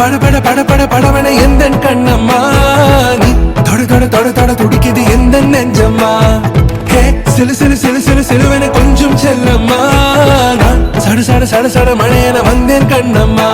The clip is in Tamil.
பட பட பட பட படவன எந்த கண்ணம்மா நீ தொட தொட தொட தொட துடிக்குது எந்த நெஞ்சம்மா ஹே சிலு சிலு சிலு சிலு சிலுவன கொஞ்சம் செல்லம்மா நான் சட சட சட சட மழையன வந்தேன் கண்ணம்மா